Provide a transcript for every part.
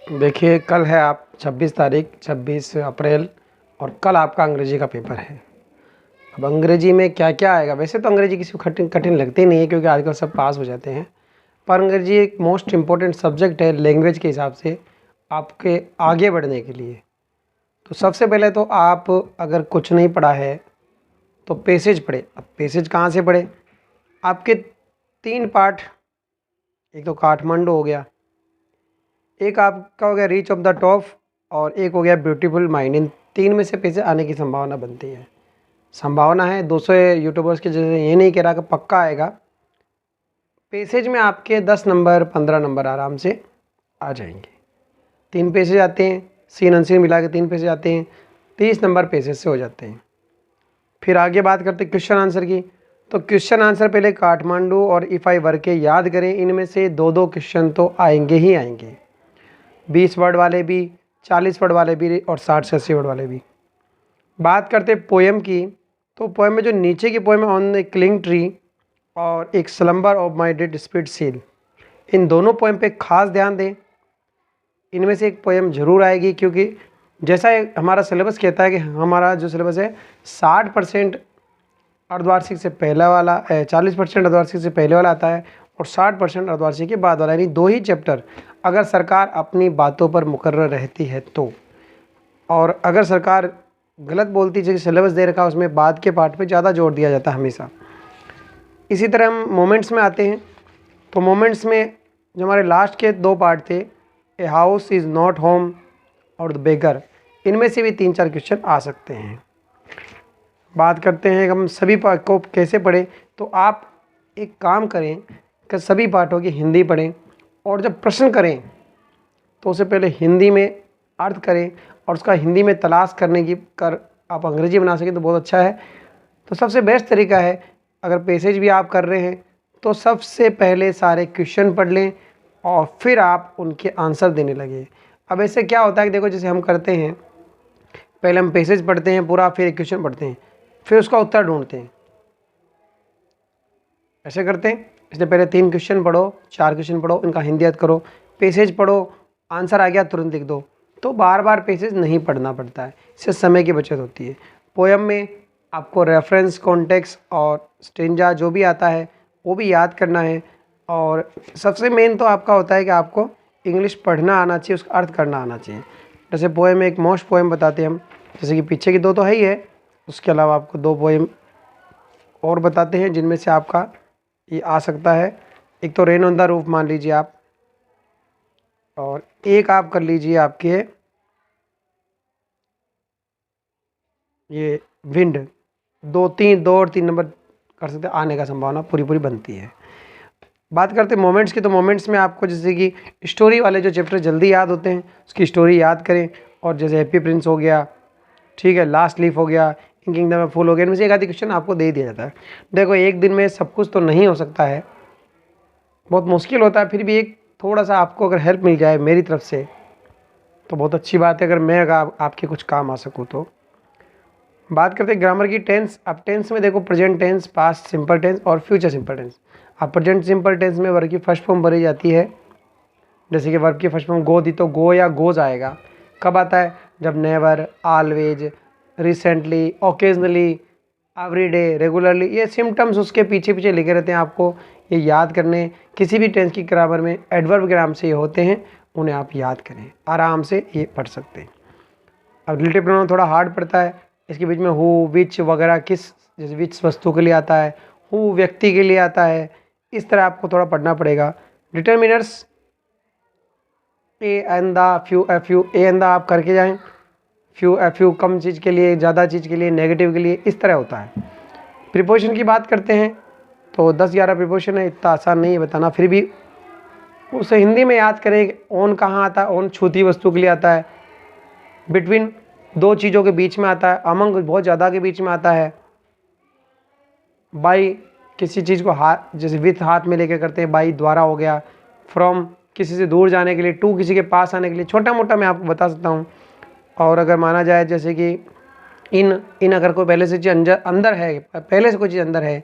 देखिए, कल है आप 26 तारीख 26 अप्रैल और कल आपका अंग्रेजी का पेपर है। अब अंग्रेजी में क्या क्या आएगा? वैसे तो अंग्रेजी किसी को कठिन कठिन लगती नहीं है क्योंकि आजकल सब पास हो जाते हैं, पर अंग्रेजी एक मोस्ट इम्पॉर्टेंट सब्जेक्ट है लैंग्वेज के हिसाब से आपके आगे बढ़ने के लिए। तो सबसे पहले तो आप अगर कुछ नहीं पढ़ा है तो पैसेज पढ़े। अब पैसेज कहाँ से पढ़े? आपके 3 पार्ट, एक तो काठमांडू हो गया, एक आपका हो गया रीच ऑफ द टॉप और एक हो गया ब्यूटीफुल माइंड। इन 3 में से पैसे आने की संभावना बनती है। संभावना है, 200 यूट्यूबर्स के जैसे ये नहीं कह रहा कि पक्का आएगा। पैसेज में आपके 10 नंबर 15 नंबर आराम से आ जाएंगे। 3 पैसेज आते हैं, सीन अनसीन मिला के 3 पैसेज आते हैं, 30 नंबर पैसेज से हो जाते हैं। फिर आगे बात करते हैं क्वेश्चन आंसर की। तो क्वेश्चन आंसर पहले काठमांडू और इफ़ आई वर के याद करें। इनमें से 2-2 क्वेश्चन तो आएंगे ही आएंगे, 20 वर्ड वाले भी, 40 वर्ड वाले भी और 60 से 80 वर्ड वाले भी। बात करते पोएम की, तो पोएम में जो नीचे की पोएम है ऑन द क्लिंग ट्री और एक slumber of my dead spirit seal, इन दोनों पोएम पे खास ध्यान दें। इनमें से एक पोएम जरूर आएगी क्योंकि जैसा हमारा सिलेबस कहता है कि हमारा जो सिलेबस है 60% अर्धवार्षिक से पहला वाला 40% अर्धवार्षिक से पहले वाला आता है और 60% अर्धवार्षिक के बाद वाला, यानी 2 ही चैप्टर अगर सरकार अपनी बातों पर मुकर्रर रहती है तो। और अगर सरकार गलत बोलती है, जैसे सिलेबस दे रखा है उसमें बाद के पार्ट पे ज़्यादा जोर दिया जाता है हमेशा। इसी तरह हम मोमेंट्स में आते हैं। तो मोमेंट्स में जो हमारे लास्ट के 2 पार्ट थे, a house is not home और द बेगर, इनमें से भी 3-4 क्वेश्चन आ सकते हैं। बात करते हैं कि हम सभी पार्ट को कैसे पढ़ें। तो आप एक काम करें कि सभी पार्टों की हिंदी पढ़ें और जब प्रश्न करें तो उससे पहले हिंदी में अर्थ करें और उसका हिंदी में तलाश करने की आप अंग्रेजी बना सकें तो बहुत अच्छा है। तो सबसे बेस्ट तरीका है, अगर पैसेज भी आप कर रहे हैं तो सबसे पहले सारे क्वेश्चन पढ़ लें और फिर आप उनके आंसर देने लगे। अब ऐसे क्या होता है कि देखो, जैसे हम करते हैं, पहले हम पैसेज पढ़ते हैं पूरा, फिर एक क्वेश्चन पढ़ते हैं, फिर उसका उत्तर ढूंढते हैं, ऐसे करते हैं। इसलिए पहले 3 क्वेश्चन पढ़ो, 4 क्वेश्चन पढ़ो, इनका हिंदी याद करो, पैसेज पढ़ो, आंसर आ गया तुरंत लिख दो। तो बार बार पैसेज नहीं पढ़ना पड़ता है, इससे समय की बचत होती है। पोएम में आपको रेफरेंस, कॉन्टेक्स्ट और स्टेंजा जो भी आता है वो भी याद करना है। और सबसे मेन तो आपका होता है कि आपको इंग्लिश पढ़ना आना चाहिए, उसका अर्थ करना आना चाहिए। जैसे पोएम में एक मोस्ट पोएम बताते हैं हम, जैसे कि पीछे की 2 तो है ही है, उसके अलावा आपको 2 पोएम और बताते हैं जिनमें से आपका ये आ सकता है। एक तो रेन ऑन द रूफ मान लीजिए आप, और एक आप कर लीजिए आपके ये विंड। 2 और 3 नंबर कर सकते हैं, आने का संभावना पूरी बनती है। बात करते हैं मोमेंट्स की। तो मोमेंट्स में आपको जैसे कि स्टोरी वाले जो चैप्टर जल्दी याद होते हैं उसकी स्टोरी याद करें। और जैसे हैप्पी प्रिंस हो गया, ठीक है, लास्ट लीफ हो गया, इन किंगडम में फूल हो गया, इनमें से एक आधी क्वेश्चन आपको दे दिया जाता है। देखो, एक दिन में सब कुछ तो नहीं हो सकता है, बहुत मुश्किल होता है, फिर भी एक थोड़ा सा आपको अगर हेल्प मिल जाए मेरी तरफ से तो बहुत अच्छी बात है, अगर आपके कुछ काम आ सकूँ तो। बात करते हैं ग्रामर की। टेंस, अब टेंस में देखो present tense, past simple tense और फ्यूचर सिंपल टेंस। अब प्रेजेंट सिंपल टेंस में वर्ब की फर्स्ट फॉर्म भरी जाती है। जैसे कि वर्ब की फर्स्ट फॉर्म गो दी तो गो या गोज आएगा। कब आता है? जब never, always, recently, occasionally, everyday, regularly, ये सिम्टम्स उसके पीछे पीछे लिखे रहते हैं, आपको ये याद करने। किसी भी टेंस की ग्रामर में एडवर्ब के नाम से ये होते हैं, उन्हें आप याद करें, आराम से ये पढ़ सकते हैं। अब रिलेटिव प्रोनाउन थोड़ा हार्ड पड़ता है, इसके बीच में हु, विच वगैरह, किस, जैसे विच वस्तु के लिए आता है, हु व्यक्ति के लिए आता है, इस तरह आपको थोड़ा पढ़ना पड़ेगा। Determiners A and the, few, F you, A and the आप करके जाएं, फ्यू, एफ यू कम चीज़ के लिए, ज़्यादा चीज़ के लिए, नेगेटिव के लिए, इस तरह होता है। प्रीपोजिशन की बात करते हैं तो 10-11 प्रीपोजिशन है, इतना आसान नहीं है बताना, फिर भी उसे हिंदी में याद करें। ऑन कहाँ आता है? ऑन छूती वस्तु के लिए आता है। बिटवीन 2 चीज़ों के बीच में आता है। अमंग बहुत ज़्यादा के बीच में आता है। बाई किसी चीज़ को हाथ, जैसे विथ हाथ में लेके करते हैं, बाई द्वारा हो गया। फ्रॉम किसी से दूर जाने के लिए, टू किसी के पास आने के लिए, छोटा मोटा मैं आपको बता सकता हूँ। और अगर माना जाए जैसे कि इन अगर कोई पहले से चीज़ अंदर है, पहले से कोई चीज़ अंदर है,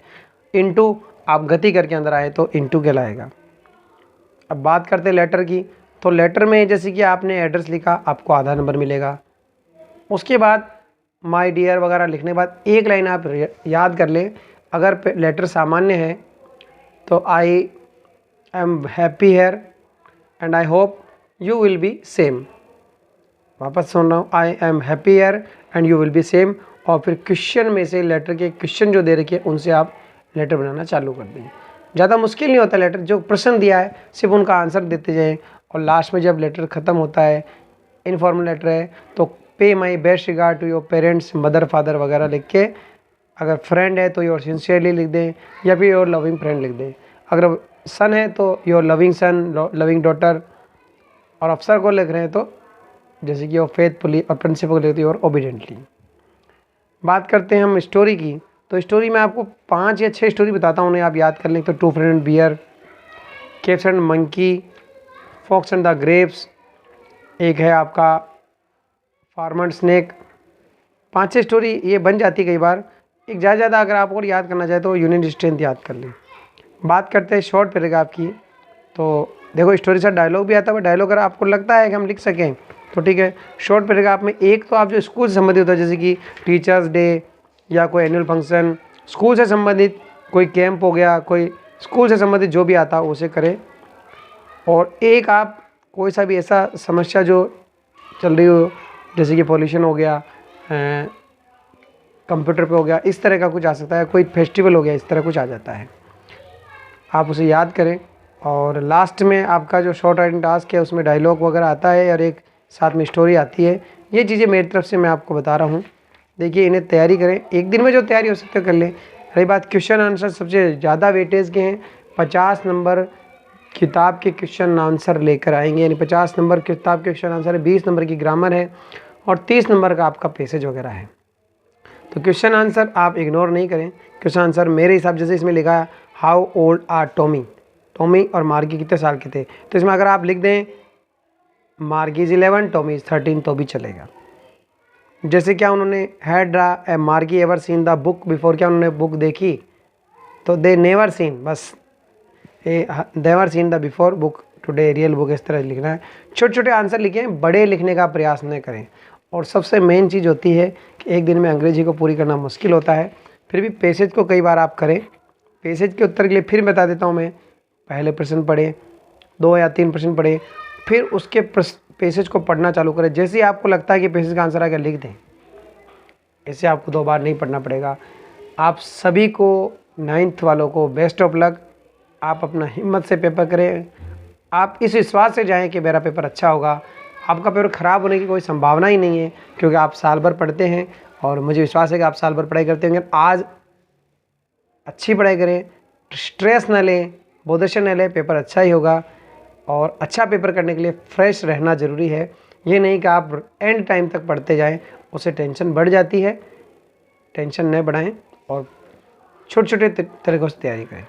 इनटू आप गति करके अंदर आए तो इनटू कहलाएगा। अब बात करते हैं लेटर की। तो लेटर में जैसे कि आपने एड्रेस लिखा, आपको आधा नंबर मिलेगा। उसके बाद माय डियर वगैरह लिखने के बाद एक लाइन आप याद कर लें। अगर लेटर सामान्य है तो I am happy here and I hope you will be same. वापस सुन रहा हूँ, I am happy here and you will be same. और फिर क्वेश्चन में से लेटर के क्वेश्चन जो दे रखे हैं उनसे आप लेटर बनाना चालू कर दें। ज़्यादा मुश्किल नहीं होता लेटर, जो प्रश्न दिया है सिर्फ उनका आंसर देते जाएं। और लास्ट में जब लेटर ख़त्म होता है, इनफॉर्मल लेटर है, तो pay my best regard to your parents, mother father वगैरह लिख के, अगर फ्रेंड है तो योर सिंसियरली लिख दें या फिर योर लविंग फ्रेंड लिख दें। अगर सन है तो your loving son, loving daughter. और अफसर को लिख रहे हैं तो जैसे कि योर फेथफुली, और प्रिंसिपल को लिखते हैं योर ओबीडियंटली। बात करते हैं हम स्टोरी की। तो स्टोरी में आपको 5 या 6 स्टोरी बताता हूँ, उन्हें आप याद कर लें। तो two friend bear, cats and monkey, fox and the grapes, एक है आपका फार्मर स्नेक। 5-6 स्टोरी ये बन जाती है कई बार। एक ज़्यादा अगर आप और याद करना चाहे तो यूनिट स्ट्रेंथ याद कर लें। बात करते हैं शॉर्ट पैराग्राफ की। तो देखो स्टोरी से डायलॉग भी आता है, डायलॉग अगर आपको लगता है कि हम लिख सकें तो ठीक है। शॉर्ट पैराग्राफ में एक तो आप जो स्कूल से संबंधित होता है, जैसे कि टीचर्स डे या कोई एनुअल फंक्शन, स्कूल से संबंधित कोई कैंप हो गया, कोई स्कूल से संबंधित जो भी आता है उसे करें। और एक आप कोई सा भी ऐसा समस्या जो चल रही हो, जैसे कि पॉल्यूशन हो गया, कंप्यूटर पे हो गया, इस तरह का कुछ आ सकता है, कोई फेस्टिवल हो गया, इस तरह कुछ आ जाता है, आप उसे याद करें। और लास्ट में आपका जो शॉर्ट राइटिंग टास्क है उसमें डायलॉग वगैरह आता है और एक साथ में स्टोरी आती है। ये चीज़ें मेरी तरफ से मैं आपको बता रहा हूँ। देखिए इन्हें तैयारी करें, एक दिन में जो तैयारी हो सकती है कर लें। रही बात क्वेश्चन आंसर, सबसे ज़्यादा वेटेज के हैं। 50 नंबर किताब के क्वेश्चन आंसर लेकर आएंगे, यानी 50 नंबर किताब के क्वेश्चन आंसर है, 20 नंबर की ग्रामर है और 30 नंबर का आपका पैसेज वगैरह है। तो क्वेश्चन आंसर आप इग्नोर नहीं करें। क्वेश्चन आंसर मेरे हिसाब जैसे इसमें लिखा है how old are Tommy, Tommy और मार्गी कितने साल के थे, तो इसमें अगर आप लिख दें मार्गी इज 11, टॉमी इज 13 तो भी चलेगा। जैसे क्या उन्होंने had Margie ever seen the book before, क्या उन्होंने बुक देखी, तो दे नेवर सीन, बस देवर seen the before book today real book, इस तरह लिखना है। छोटे छोटे आंसर लिखें, बड़े लिखने का प्रयास न करें। और सबसे मेन चीज़ होती है कि एक दिन में अंग्रेजी को पूरी करना मुश्किल होता है, फिर भी पैसेज को कई बार आप करें। पैसेज के उत्तर के लिए फिर बता देता हूँ मैं, पहले प्रश्न पढ़े, 2 या 3 प्रश्न पढ़े, फिर उसके पैसेज को पढ़ना चालू करें। जैसे ही आपको लगता है कि पैसेज का आंसर आगे लिख दें, ऐसे आपको 2 बार नहीं पढ़ना पड़ेगा। आप सभी को 9th वालों को बेस्ट ऑफ लक। आप अपना हिम्मत से पेपर करें, आप इस विश्वास से जाएं कि मेरा पेपर अच्छा होगा। आपका पेपर ख़राब होने की कोई संभावना ही नहीं है, क्योंकि आप साल भर पढ़ते हैं और मुझे विश्वास है कि आप साल भर पढ़ाई करते होंगे। आज अच्छी पढ़ाई करें, स्ट्रेस न लें, बोधेशन न लें, पेपर अच्छा ही होगा। और अच्छा पेपर करने के लिए फ्रेश रहना ज़रूरी है। ये नहीं कि आप एंड टाइम तक पढ़ते जाएं, उससे टेंशन बढ़ जाती है। टेंशन न बढ़ाएं और छोटे छोटे तरीक़ों से तैयारी करें।